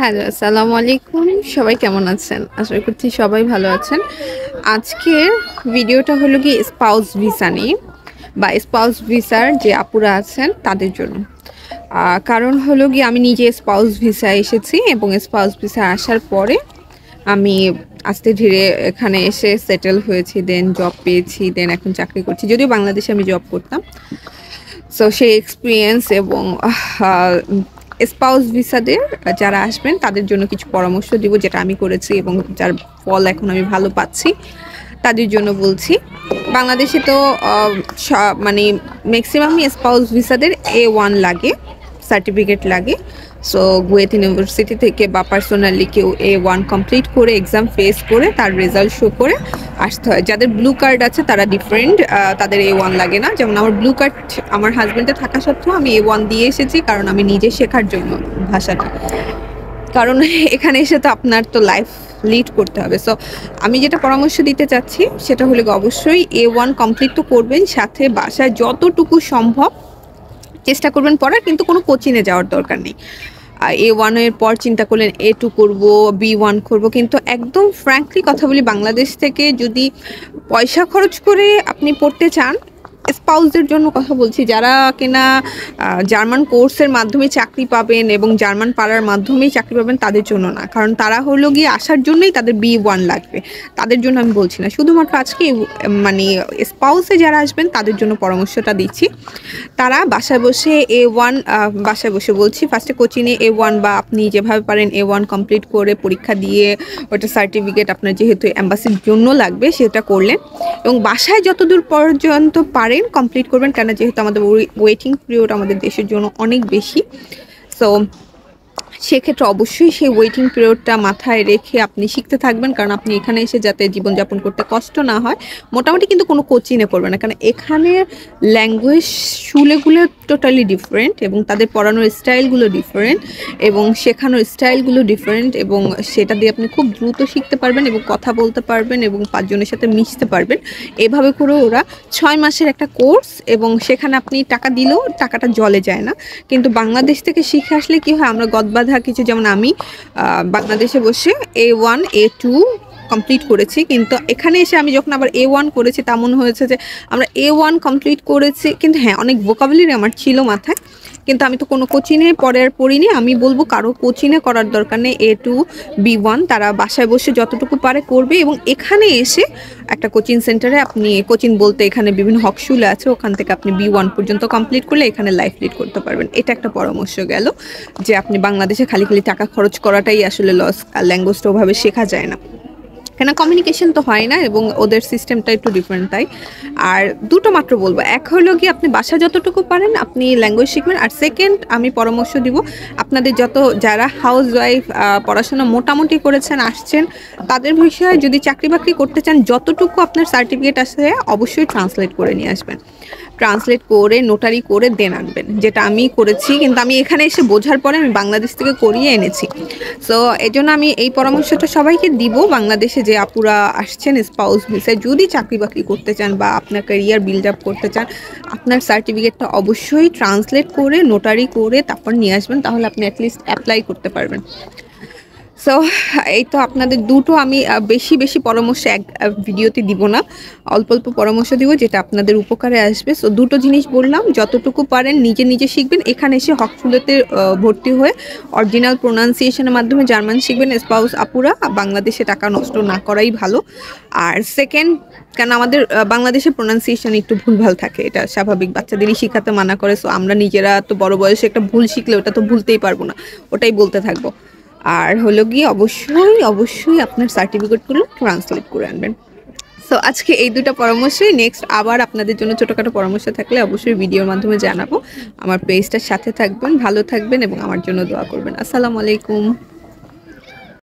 Hello, আসসালামু আলাইকুম। সবাই কেমন আছেন? আশা করছি সবাই ভালো আছেন। আজকের ভিডিওটা হলো গিয়ে স্পাউস ভিসা নিয়ে বা স্পাউস ভিসার যে আপুরা আছেন তাদের জন্য। কারণ হলো গিয়ে আমি নিজে স্পাউস ভিসায় এসেছি এবং স্পাউস ভিসায় আসার পরে আমি আস্তে ধীরে এখানে এসে সেটেল হয়েছি। দেন জব পেয়েছি। দেন এখন চাকরি করছি। যদিও বাংলাদেশে আমি জব করতাম। সো সেই এক্সপেরিয়েন্স এবং স্পাউস ভিসাদের যারা আসবেন তাদের জন্য কিছু পরামর্শ দিব যেটা আমি করেছি এবং যার ফল এখন আমি ভালো পাচ্ছি তাদের জন্য বলছি। বাংলাদেশে তো মানে ম্যাক্সিমামই স্পাউস ভিসাদের A1 লাগে, সার্টিফিকেট লাগে। সো গুয়েত ইউনিভার্সিটি থেকে বা পার্সোনালি কেউ A1 কমপ্লিট করে এক্সাম ফেস করে তার রেজাল্ট শো করে আসতে হয়। যাদের ব্লু কার্ড আছে তারা ডিফারেন্ট, তাদের A1 লাগে না। যেমন আমার ব্লু কার্ড আমার হাজব্যান্ডের থাকা সত্ত্বেও আমি A1 দিয়ে এসেছি, কারণ আমি নিজে শেখার জন্য ভাষাটা। কারণ এখানে এসে তো আপনার তো লাইফ লিড করতে হবে। সো আমি যেটা পরামর্শ দিতে চাচ্ছি সেটা হলো অবশ্যই A1 কমপ্লিট তো করবেন, সাথে বাসায় যতটুকু সম্ভব চেষ্টা করবেন পড়ার, কিন্তু কোনো কোচিংয়ে যাওয়ার দরকার নেই। A1 এর পর চিন্তা করলেন A2 করব, B1 করব, কিন্তু একদম ফ্র্যাঙ্কলি কথা বলি, বাংলাদেশ থেকে যদি পয়সা খরচ করে আপনি পড়তে চান, স্পাউসদের জন্য কথা বলছি, যারা কিনা জার্মান কোর্সের মাধ্যমে চাকরি পাবেন এবং জার্মান পাড়ার মাধ্যমেই চাকরি পাবেন, তাদের জন্য না। কারণ তারা হলো গিয়ে আসার জন্যই তাদের B1 লাগবে, তাদের জন্য আমি বলছি না। শুধুমাত্র আজকে মানে স্পাউসে যারা আসবেন তাদের জন্য পরামর্শটা দিচ্ছি। তারা বাসায় বসে A1, বাসায় বসে বলছি, ফার্স্টে কোচিংয়ে A1 বা আপনি যেভাবে পারেন A1 কমপ্লিট করে পরীক্ষা দিয়ে ওটা সার্টিফিকেট আপনার যেহেতু অ্যাম্বাসির জন্য লাগবে সেটা করলেন, এবং বাসায় যতদূর পর্যন্ত পারেন কমপ্লিট করবেন, কেন যেহেতু আমাদের ওয়েটিং পিরিয়ড আমাদের দেশের জন্য অনেক বেশি। সো সেক্ষেত্রে অবশ্যই সেই ওয়েটিং পিরিয়ডটা মাথায় রেখে আপনি শিখতে থাকবেন, কারণ আপনি এখানে এসে যাতে জীবনযাপন করতে কষ্ট না হয়। মোটামুটি কিন্তু কোনো কোচিংয়ে পড়বেন না, কারণ এখানের ল্যাঙ্গুয়েজ শুলেগুলো টোটালি ডিফারেন্ট এবং তাদের পড়ানোর স্টাইলগুলো ডিফারেন্ট এবং শেখানোর স্টাইলগুলো ডিফারেন্ট, এবং সেটা দিয়ে আপনি খুব দ্রুত শিখতে পারবেন এবং কথা বলতে পারবেন এবং 5 জনের সাথে মিশতে পারবেন। এভাবে করে ওরা 6 মাসের একটা কোর্স, এবং সেখানে আপনি টাকা দিলেও টাকাটা জলে যায় না। কিন্তু বাংলাদেশ থেকে শিখে আসলে কি হয়, আমরা গদবাধা কিছু, যেমন আমি বাংলাদেশে বসে A1 A2 কমপ্লিট করেছি, কিন্তু এখানে এসে আমি যখন আবার A1 করেছি তা মনে হয়েছে যে আমরা A1 কমপ্লিট করেছি, কিন্তু হ্যাঁ অনেক ভোকাবুলারি আমার ছিল মাথায়, কিন্তু আমি তো কোনো কোচিংয়ে পরে আর পড়িনি। আমি বলবো কারো কোচিংয়ে করার দরকার নেই। A2 B1 তারা বাসায় বসে যতটুকু পারে করবে, এবং এখানে এসে একটা কোচিং সেন্টারে আপনি, কোচিং বলতে এখানে বিভিন্ন হকশুল আছে, ওখান থেকে আপনি B1 পর্যন্ত কমপ্লিট করলে এখানে লাইফ লিড করতে পারবেন। এটা একটা পরামর্শ গেল, যে আপনি বাংলাদেশে খালি খালি টাকা খরচ করাটাই আসলে লস, আর ল্যাঙ্গুয়েজটা ওভাবে শেখা যায় না, কেন কমিউনিকেশন তো হয় না এবং ওদের সিস্টেমটা একটু ডিফারেন্ট তাই। আর দুটো মাত্র বলবো, এক হলো কি আপনি বাসা যতটুকু পারেন আপনি ল্যাঙ্গুয়েজ শিখবেন, আর সেকেন্ড আমি পরামর্শ দিব আপনাদের যারা হাউস ওয়াইফ পড়াশোনা মোটামুটি করেছেন আসছেন, তাদের বিষয়ে যদি চাকরি বাকরি করতে চান, যতটুকু আপনার সার্টিফিকেট আছে অবশ্যই ট্রান্সলেট করে নিয়ে আসবেন। ট্রান্সলেট করে নোটারি করে দেন আনবেন, যেটা আমি করেছি, কিন্তু আমি এখানে এসে বোঝার পরে আমি বাংলাদেশ থেকে করিয়ে এনেছি। সো এই জন্য আমি এই পরামর্শটা সবাইকে দিব, বাংলাদেশে যে আপুরা আসছেন স্পাউস ভিসায় যদি চাকরি বাকরি করতে চান বা আপনার ক্যারিয়ার বিল্ড আপ করতে চান, আপনার সার্টিফিকেটটা অবশ্যই ট্রান্সলেট করে নোটারি করে তারপর নিয়ে আসবেন, তাহলে আপনি অ্যাটলিস্ট অ্যাপ্লাই করতে পারবেন। সো এই তো আপনাদের দুটো আমি বেশি বেশি পরামর্শ এক ভিডিওতে দিব না, অল্প অল্প পরামর্শ দিব যেটা আপনাদের উপকারে আসবে। সো দুটো জিনিস বললাম, যতটুকু পারেন নিজে নিজে শিখবেন, এখানে এসে হকফুলতে ভর্তি হয়ে অরিজিনাল প্রোনাউন্সিয়েশনের মাধ্যমে জার্মান শিখবেন স্পাউস আপুরা, বাংলাদেশে টাকা নষ্ট না করাই ভালো। আর সেকেন্ড, কারণ আমাদের বাংলাদেশের প্রোনাউন্সিয়েশন একটু ভুলভাল থাকে, এটা স্বাভাবিক, বাচ্চাদেরই শিখাতে মানা করে। সো আমরা নিজেরা তো বড় বয়সে একটা ভুল শিখলে ওটা তো ভুলতেই পারবো না, ওটাই বলতে থাকবো। আর হলো গিয়ে অবশ্যই অবশ্যই আপনার সার্টিফিকেটগুলো ট্রান্সলেট করে আনবেন। সো আজকে এই দুটো পরামর্শই, নেক্সট আবার আপনাদের জন্য ছোটোখাটো পরামর্শ থাকলে অবশ্যই ভিডিওর মাধ্যমে জানাবো। আমার পেজটার সাথে থাকবেন, ভালো থাকবেন এবং আমার জন্য দোয়া করবেন। আসসালামু আলাইকুম।